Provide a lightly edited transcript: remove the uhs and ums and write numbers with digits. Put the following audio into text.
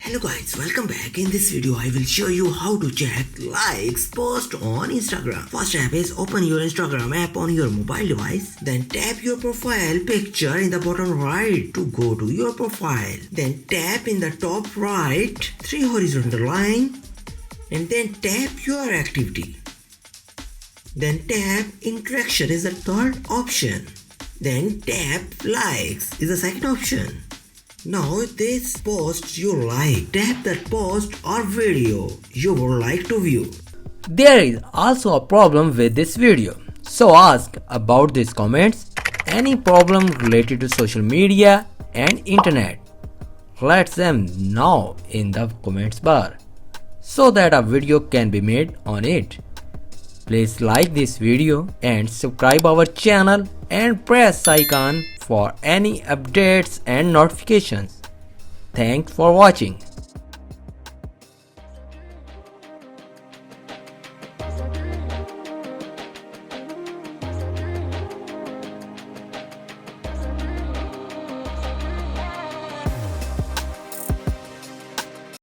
Hello guys, welcome back. In this video I will show you how to check likes post on Instagram. First step is open your Instagram app on your mobile device. Then tap your profile picture in the bottom right to go to your profile. Then tap in the top right 3 horizontal line and then tap your activity. Then tap interaction is the third option. Then tap likes is the second option. Now this post you like, tap that post or video you would like to view. There is also a problem with this video, so ask about these comments. Any problem related to social media and internet, let them know in the comments bar so that a video can be made on it. Please like this video and subscribe our channel and press icon for any updates and notifications. Thanks for watching.